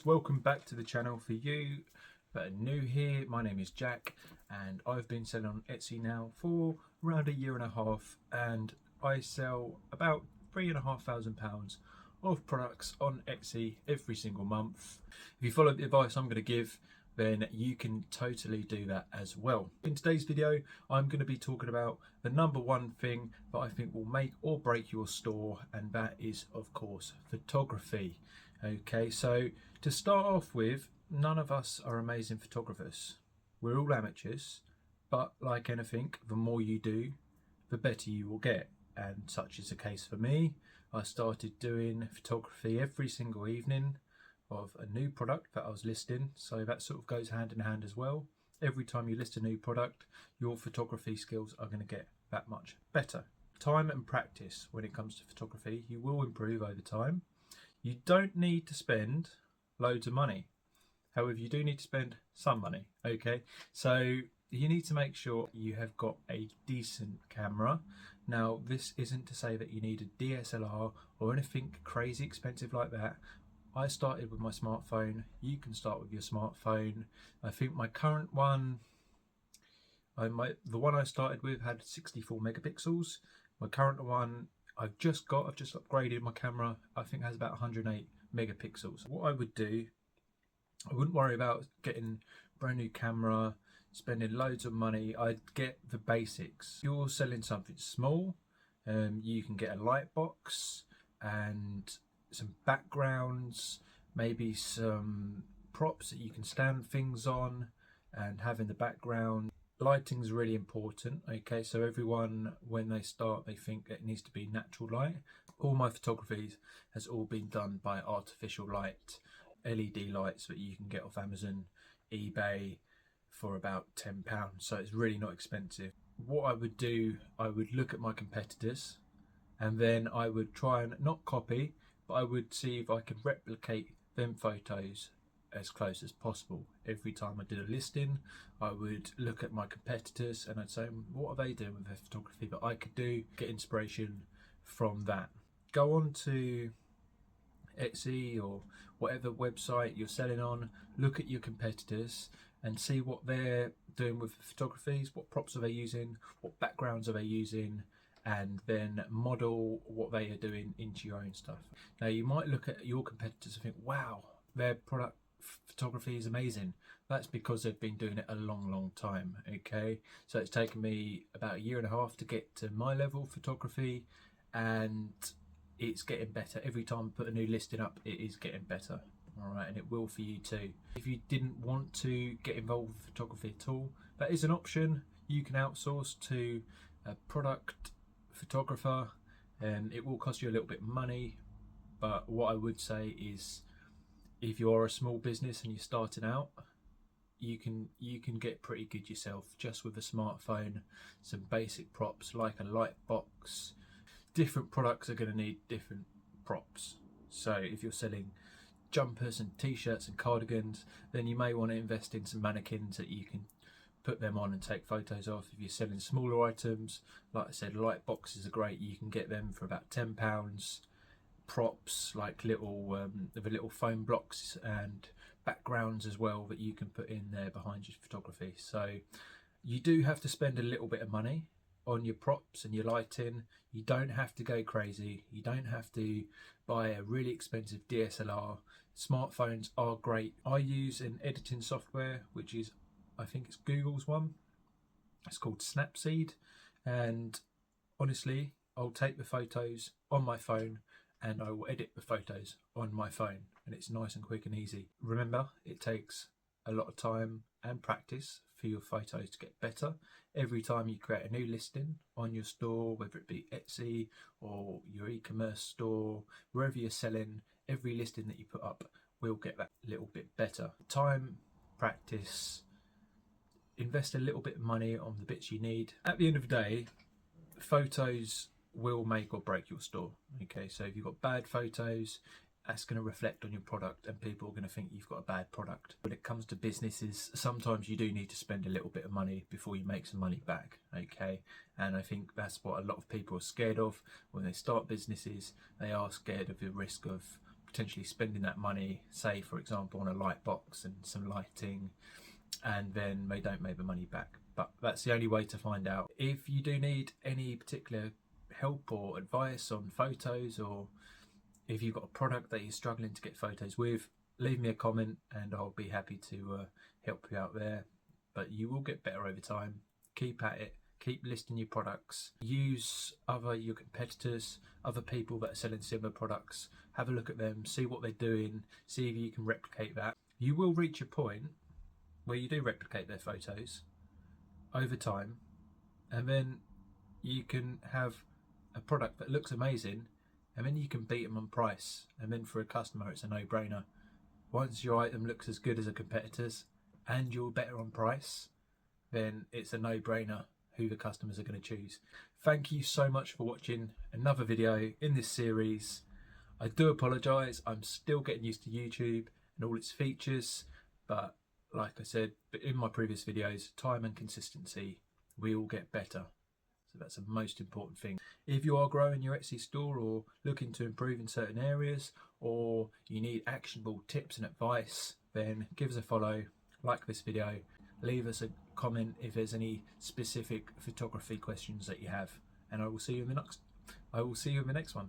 welcome back to the channel. For you that are new here, my name is Jack and I've been selling on Etsy now for around a year and a half, and I sell about £3,500 of products on Etsy every single month. If you follow the advice I'm going to give, then you can totally do that as well. In today's video, I'm going to be talking about the number one thing that I think will make or break your store, and that is, of course, photography. Okay, so to start off with, none of us are amazing photographers. We're all amateurs, but like anything, the more you do, the better you will get. And such is the case for me. I started doing photography every single evening of a new product that I was listing, so that sort of goes hand in hand as well. Every time you list a new product, your photography skills are going to get that much better. Time and practice when it comes to photography, you will improve over time. You don't need to spend loads of money. However, you do need to spend some money, okay? So you need to make sure you have got a decent camera. Now, this isn't to say that you need a DSLR or anything crazy expensive like that. I started with my smartphone. You can start with your smartphone. I think my current one, the one I started with had 64 megapixels. My current one, I've just upgraded my camera. I think it has about 108 megapixels. What I would do, I wouldn't worry about getting a brand new camera, spending loads of money. I'd get the basics. If you're selling something small, you can get a light box and some backgrounds, maybe some props that you can stand things on and have in the background. Lighting's really important, okay? So everyone, when they start, they think it needs to be natural light. All my photography has all been done by artificial light, LED lights that you can get off Amazon, eBay for about £10, so it's really not expensive. What I would do, I would look at my competitors and then I would try and not copy, but I would see if I could replicate them photos as close as possible. Every time I did a listing, I would look at my competitors and I'd say, what are they doing with their photography that I could do? Get inspiration from that. Go on to Etsy or whatever website you're selling on, look at your competitors and see what they're doing with photographies, what props are they using, what backgrounds are they using, and then model what they are doing into your own stuff. Now, you might look at your competitors and think, wow, their product photography is amazing. That's because they've been doing it a long time, okay? So it's taken me about a year and a half to get to my level of photography, and it's getting better. Every time I put a new listing up, it is getting better. All right, and it will for you too. If you didn't want to get involved with photography at all, that is an option. You can outsource to a product photographer, and it will cost you a little bit of money, but what I would say is, if you are a small business and you're starting out, you can get pretty good yourself just with a smartphone, some basic props like a light box. Different products are going to need different props. So if you're selling jumpers and t-shirts and cardigans, then you may want to invest in some mannequins that you can put them on and take photos of. If you're selling smaller items, like I said, light boxes are great. You can get them for about £10. Props like the little foam blocks and backgrounds as well that you can put in there behind your photography. So you do have to spend a little bit of money on your props and your lighting. You don't have to go crazy. You don't have to buy a really expensive DSLR. Smartphones are great. I use an editing software, which is, I think it's Google's one. It's called Snapseed, and honestly, I'll take the photos on my phone and I will edit the photos on my phone, and it's nice and quick and easy. Remember, it takes a lot of time and practice for your photos to get better. Every time you create a new listing on your store, whether it be Etsy or your e-commerce store, wherever you're selling, every listing that you put up will get that little bit better. Time, practice, invest a little bit of money on the bits you need. At the end of the day, photos will make or break your store, okay? So if you've got bad photos, that's going to reflect on your product and people are going to think you've got a bad product. When it comes to businesses, sometimes you do need to spend a little bit of money before you make some money back, okay? And I think that's what a lot of people are scared of when they start businesses. They are scared of the risk of potentially spending that money, say for example on a light box and some lighting, and then they don't make the money back. But that's the only way to find out. If you do need any particular help or advice on photos, or if you've got a product that you're struggling to get photos with, leave me a comment and I'll be happy to help you out there. But you will get better over time. Keep at it. Keep listing your products. Use your competitors, other people that are selling similar products. Have a look at them, see what they're doing, see if you can replicate that. You will reach a point where you do replicate their photos over time, and then you can have a product that looks amazing, and then you can beat them on price, and then for a customer it's a no-brainer. Once your item looks as good as a competitor's and you're better on price, then it's a no-brainer who the customers are going to choose. Thank you so much for watching another video in this series. I do apologise, I'm still getting used to YouTube and all its features, but like I said in my previous videos, time and consistency, we all get better. So that's the most important thing. If you are growing your Etsy store or looking to improve in certain areas, or you need actionable tips and advice, then give us a follow, like this video, leave us a comment if there's any specific photography questions that you have, and I will see you in the next one.